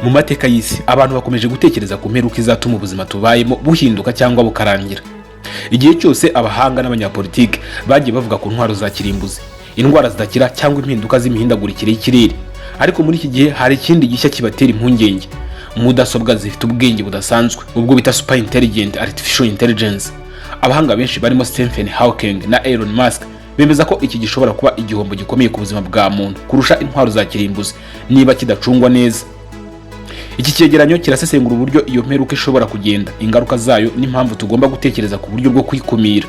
Mu mateka y'isi abantu bakomeje gutekereza ku mperuka izatuma ubuzima tubayemo buhinduka cyangwa bukarangira. Igihe cyose abahanga n'abanyapolitike bagiye bavuga ku ntwaro za kirimbuzi, indwara zidakira cyangwa impinduka z'imihindagurikire y'ikirere. Ariko muri iki gihe hari ikindi gishya kibatera impungenge: mudasobwa zifite ubwenge budasanzwe, ubwo bita super intelligent artificial intelligence. Abahanga benshi barimo Stephen Hawking na Elon Musk bemeza ko iki gishobora kuba igihombo gikomeye ku buzima bwa muntu kurusha intwaro za kirimbuzi niba kidacungwa neza. Iki cyegeranyo kirasesengura uburyo iyo mperuka ishobora kugenda, ingaruka zayo n'impamvu tugomba gutekereza ku buryo bwo kwikumira.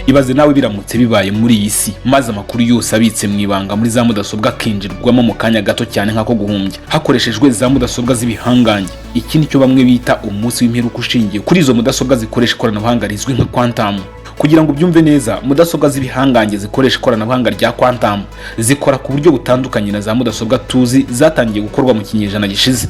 Ibaze nawe biramutse bibaye muri iyi si, maze amakuru yose abitse mu ibanga muri za mudasobwa akinjirwamo mu kanya gato cyane nk'ako guhumbya hakoreshejwe za mudasobwa z'ibihangange. Iki nicyo bamwe bita umunsi w'imperuka ushingiye kuri izo mudasobwa zikoresha ikoranabuhanga rizwi nka quantum. Kugira ngo ubyumve neza, mudasobwa z'ibihangange zikoresha ikoranabuhanga rya quantum zikora ku buryo butandukanye na za mudasobwa tuzi zatangiye gukorwa mu kinyejana gishize.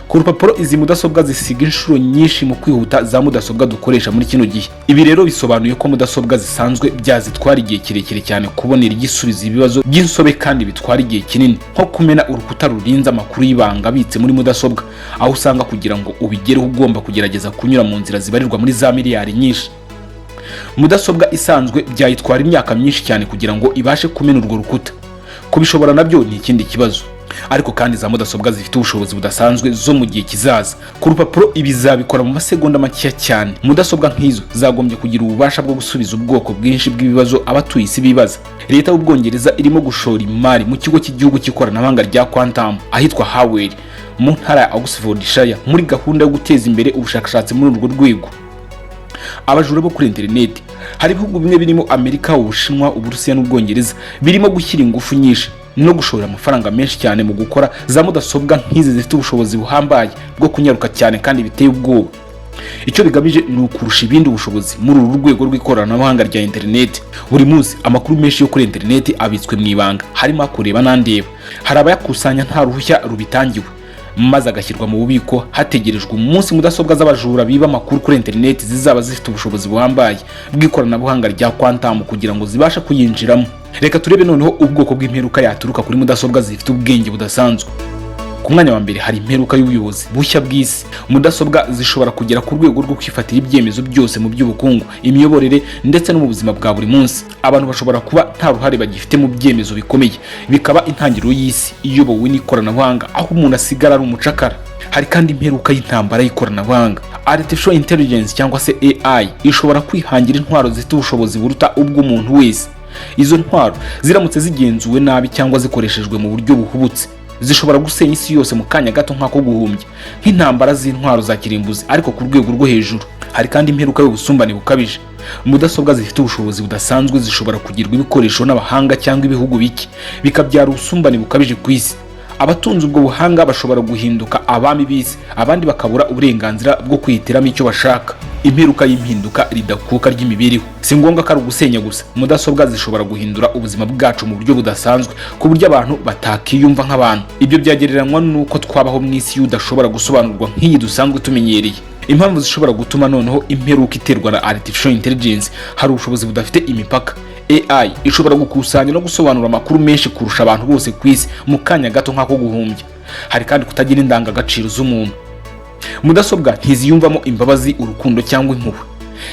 Ku rupapuro izi mudasobwa zisiga inshuro nyinshi mu kwihuta za mudasobwa dukoresha muri kino gihe. Ibi rero bisobanuye ko mudasobwa zisanzwe byazitwara igihe kirekire cyane kubonera igisubizo ibibazo by'insobe kandi bitwara igihe kinini, nko kumena urukuta rurinze amakuru y'ibanga abitse muri mudasobwa, aho usanga kugira ngo ubigereho ugomba kugerageza kunyura mu nzira zibarirwa muri za miliyari nyinshi. Mudasobwa isanzwe byayitwara imyaka myinshi cyane kugira ngo ibashe kumena urwo rukuta. Kubishobora nabyo ni ikindi kibazo. Ariko kandi za mudasobwa zifite ubushobozi budasanzwe zo mu gihe kizaza, ku rupapuro ibi zabikora mu masegonda make cyane. Mudasobwa nk'izo zagombye kugira ububasha bwo gusubiza ubwoko bwinshi bw'ibibazo abatuye isi bibaza. Leta y'Ubwongereza irimo gushora imari mu kigo cy'igihugu cy'ikoranabuhanga rya quantum ahitwa Harwell mu ntara ya Oxfordshire muri gahunda yo guteza imbere ubushakashatsi muri urwo rwego. Abajura bo kuri interineti, hari ibihugu bimwe birimo Amerika, Ubushinwa, Uburusiya n'Ubwongereza birimo gushyira ingufu nyinshi no gushora amafaranga menshi cyane mu gukora za mudasobwa nk'izi zifite ubushobozi buhambaye bwo kunyaruka cyane kandi biteye ubwoba. Icyo bigamije ni ukurusha ibindi ubushobozi muri uru rwego rw'ikoranabuhanga rya interineti. Buri munsi amakuru menshi yo kuri interineti abitswe mu ibanga, harimo akureba n'andeba. Hari abayakusanya nta ruhushya rubitangiwe, maze agashyirwa mu bubiko hategerejwe umunsi mudasobwa z'abajura biba amakuru kuri interineti zizaba zifite ubushobozi buhambaye bw'ikoranabuhanga rya quantum kugira ngo zibashe kuyinjiramo. Reka turebe noneho ubwoko bw'imperuka yaturuka kuri mudasobwa zifite ubwenge budasanzwe. Ku mwanya wa mbere hari imperuka y'ubuyobozi bushya bw'isi. Mudasobwa zishobora kugera ku rwego rwo kwifatira ibyemezo byose mu by'ubukungu, imiyoborere ndetse no mu buzima bwa buri munsi. Abantu bashobora kuba nta ruhare bagifite mu byemezo bikomeye, bikaba intangiriro y'isi iyobowe n'ikoranabuhanga aho umuntu asigara ari umucakara. Hari kandi imperuka y'intambara y'ikoranabuhanga. Artificial intelligence cyangwa se AI ishobora kwihangira intwaro zifite ubushobozi buruta ubw'umuntu wese. Izo ntwaro ziramutse zigenzuwe nabi cyangwa zikoreshejwe mu buryo buhubutse, zishobora gusenya isi yose mu kanya gato nk'ako guhumbya, nk'intambara z'intwaro za kirimbuzi ariko ku rwego rwo hejuru. Hari kandi imperuka y'ubusumbane bukabije. Mudasobwa zifite ubushobozi budasanzwe zishobora kugirwa ibikoresho n'abahanga cyangwa ibihugu bike, bikabyara ubusumbane bukabije ku isi. Abatunze ubwo buhanga bashobora guhinduka abami b'isi, abandi bakabura uburenganzira bwo kwihitiramo icyo bashaka. Imperuka y'impinduka ridakuka ry'imibereho. Si ngombwa ko ari ugusenya gusa, mudasobwa zishobora guhindura ubuzima bwacu mu buryo budasanzwe ku buryo abantu batakiyumva nk'abantu. Ibyo byagereranywa n'uko twabaho mu isi y'udashobora gusobanurwa nk'iyi dusanzwe tumenyereye. Impamvu zishobora gutuma noneho imperuka iterwa na artificial intelligence: hari ubushobozi budafite imipaka. AI ishobora gukusanya no gusobanura amakuru menshi kurusha abantu bose ku isi mu kanya gato nk'ako guhumbya. Hari kandi kutagira indangagaciro z'umuntu. Mudasobwa ntiziyumvamo imbabazi, urukundo cyangwa impuhwe.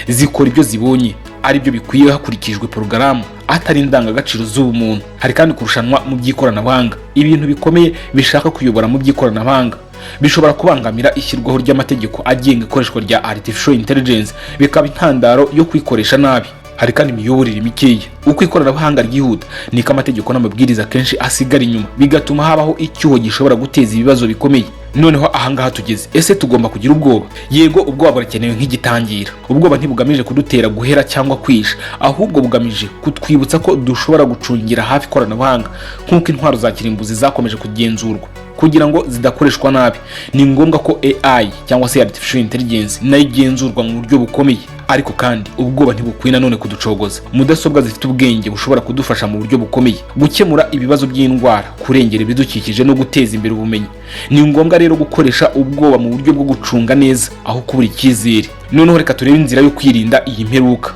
Zikora ibyo zibonye ari byo bikwiye hakurikijwe porogaramu, atari indangagaciro z'ubumuntu. Hari kandi kurushanwa mu by'ikoranabuhanga. Ibintu bikomeye bishaka kuyobora mu by'ikoranabuhanga bishobora kubangamira ishyirwaho ry'amategeko agenga ikoreshwa rya artificial intelligence, bikaba intandaro yo kwikoresha nabi. Hari kandi imiyoborere mikeya. Uko ikoranabuhanga ryihuta niko amategeko n'amabwiriza kenshi asigara inyuma, bigatuma habaho icyuho gishobora guteza ibibazo bikomeye. Noneho ahangaha tugeze, ese tugomba kugira ubwoba? Yego, ubwoba burakenewe nk'igitangira. Ubwoba ntibugamije kudutera guhera cyangwa kwisha, ahubwo bugamije kutwibutsa ko dushobora gucungira hafi ikoranabuhanga nk'uko intwaro za kirimbuzi zakomeje kugenzurwa kugira ngo zidakoreshwa nabi. Ni ngombwa ko AI cyangwa se artificial intelligence nayo igenzurwa mu buryo bukomeye. Ariko kandi ubwoba ntibukwiye nanone kuducogoza. Mudasobwa zifite ubwenge bushobora kudufasha mu buryo bukomeye gukemura ibibazo by'indwara, kurengera ibidukikije no guteza imbere ubumenyi. Ni ngombwa rero gukoresha ubwoba mu buryo bwo gucunga neza aho kubura icyizere. Noneho reka turebe inzira yo kwirinda iyi mperuka.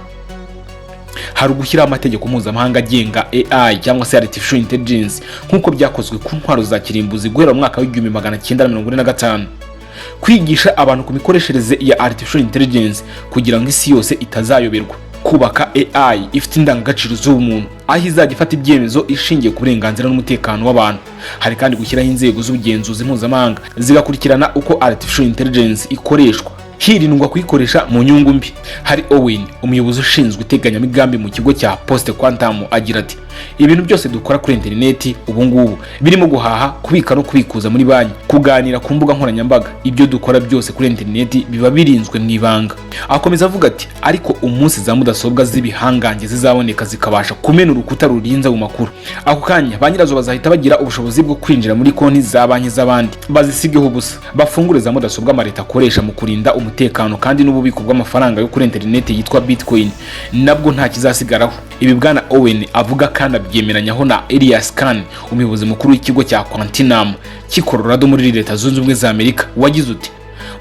hari ugushyiraho amategeko mpuzamahanga agenga AI cyangwa se Artificial Intelligence nk'uko byakozwe ku ntwaro za kirimbuzi guhera mu mwaka w'1945, kwigisha abantu ku mikoreshereze ya Artificial Intelligence kugira ngo isi yose itazayoberwa, kubaka AI ifite indangagaciro z'ubumuntu aho izajya ifata ibyemezo ishingiye ku burenganzira n'umutekano w'abantu. Hari kandi gushyiraho inzego z'ubugenzuzi mpuzamahanga zigakurikirana uko Artificial Intelligence ikoreshwa, hirindwa kuyikoresha mu nyungu mbi. Hari Owen, umuyobozi ushinzwe iteganyamigambi mu kigo cya Post Quantum, agira ati ibintu byose dukora kuri interineti ubu ngubu birimo guhaha, kubika no kubikuza muri banki, kuganira ku mbuga nkoranyambaga, ibyo dukora byose kuri interineti biba birinzwe mu ibanga. Akomeza avuga ati ariko umunsi za mudasobwa z'ibihangange zizaboneka zikabasha kumena urukuta rurinze mu makuru, ako kanya ba nyirazo bazahita bagira ubushobozi bwo kwinjira muri konti za banki z'abandi bazisigeho ubusa, bafungure za mudasobwa amaleta akoresha mu kurinda umutekano kandi n'ububiko bw'amafaranga yo kuri interineti yitwa Bitcoin nabwo nta kizasigaraho. Ibi bwana Owen avuga kandi abyemeranyaho na Elias Khan, umuyobozi mukuru w'ikigo cya Quantum cy'i Colorado muri Leta Zunze Ubumwe za Amerika, wagize uti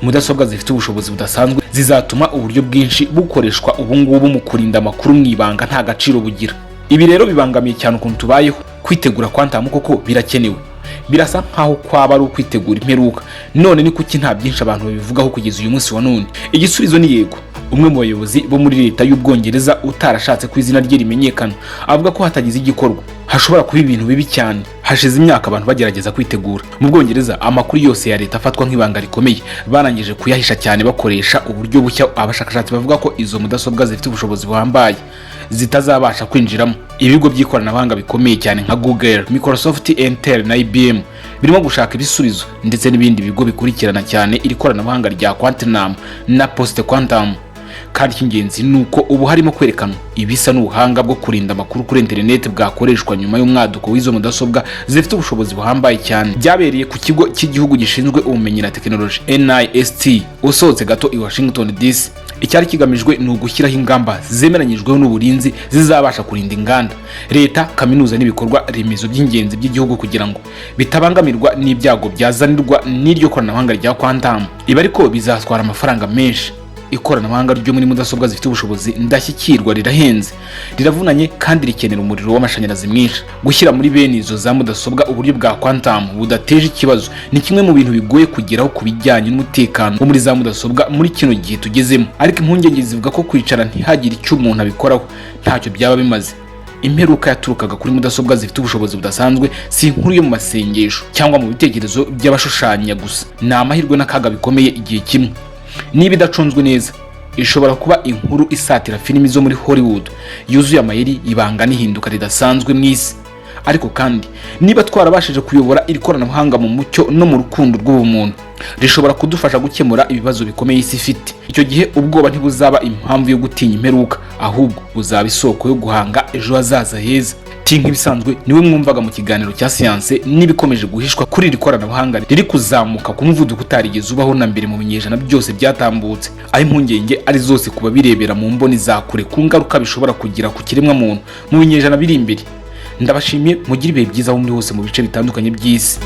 mudasobwa zifite ubushobozi budasanzwe zizatuma uburyo bwinshi bukoreshwa ubu ngubu mu kurinda amakuru mu ibanga nta gaciro bugira. Ibi rero bibangamiye cyane ukuntu tubayeho. Kwitegura Quantum koko birakenewe, birasa nkaho kwaba ari ukwitegura imperuka. None ni kuki nta byinshi abantu babivugaho kugeza uyu munsi wa none? Igisubizo ni yego. Umwe mu bayobozi bo muri leta y'Ubwongereza utarashatse ko izina rye rimenyekana avuga ko hatagize igikorwa hashobora kuba ibintu bibi cyane. Hashize imyaka abantu bagerageza kwitegura. Mu Bwongereza amakuru yose ya leta afatwa nk'ibanga rikomeye, barangije kuyahisha cyane bakoresha uburyo bushya. Abashakashatsi bavuga ko izo mudasobwa zifite ubushobozi buhambaye zitazabasha kwinjiramo. Ibigo by'ikoranabuhanga bikomeye cyane nka Google, Microsoft, Intel na IBM birimo gushaka ibisubizo, ndetse n'ibindi bigo bikurikirana cyane iri koranabuhanga rya Quantum na Post Quantum. Kandi cy'ingenzi nuko ubu harimo kwerekana ibisa n'ubuhanga bwo kurinda amakuru kuri internet bwakoreshwa nyuma y'umwaduko w'izo mudasobwa zifite ubushobozi buhambaye cyane. Byabereye ku kigo cy'igihugu gishinzwe ubumenyi na tekinoloji NIST usohotse gato i Washington DC. Icyari kigamijwe ni ugushyiraho ingamba zemeranyijweho n'uburinzi zizabasha kurinda inganda, leta, kaminuza n'ibikorwa remezo by'ingenzi by'igihugu kugira ngo bitabangamirwa n'ibyago byazanirwa n'iryo koranabuhanga rya Quantum. Ibi ariko bizatwara amafaranga menshi. Ikoranabuhanga ryo muri mudasobwa zifite ubushobozi ndashyikirwa rirahenze, riravunanye kandi rikenera umuriro w'amashanyarazi mwinshi. Gushyira muri bene izo za mudasobwa uburyo bwa Quantum budateje ikibazo ni kimwe mu bintu bigoye kugeraho ku bijyanye n'umutekano wo muri za mudasobwa muri kino gihe tugezemo. Ariko impungenge zivuga ko kwicara ntihagire icyo umuntu abikoraho ntacyo byaba bimaze. Imperuka yaturukaga kuri mudasobwa zifite ubushobozi budasanzwe si inkuru yo mu masengesho cyangwa mu bitekerezo by'abashushanya gusa. Ni amahirwe n'akaga bikomeye igihe kimwe. Niba idacunzwe neza ishobora kuba inkuru isatira filimi zo muri Hollywood yuzuye amayeri, ibanga n'ihinduka ridasanzwe mu isi. Ariko kandi niba twarabashije kuyobora iri koranabuhanga mu mucyo no mu rukundo rw'ubumuntu, rishobora kudufasha gukemura ibibazo bikomeye isi ifite. Icyo gihe ubwoba ntibuzaba impamvu yo gutinya imperuka, ahubwo buzaba isoko yo guhanga ejo hazaza heza. Nk'ibisanzwe niwe mwumvaga mu kiganiro cya siyanse n'ibikomeje guhishwa kuri iri koranabuhanga riri kuzamuka ku muvuduko utarigeze ubaho na mbere mu binyejana byose byatambutse, aho impungenge ari zose kuba birebera mu mboni za kure ku ngaruka bishobora kugira ku kiremwa muntu mu binyejana biri imbere. Ndabashimiye, mugire ibihe byiza aho muri hose mu bice bitandukanye by'isi.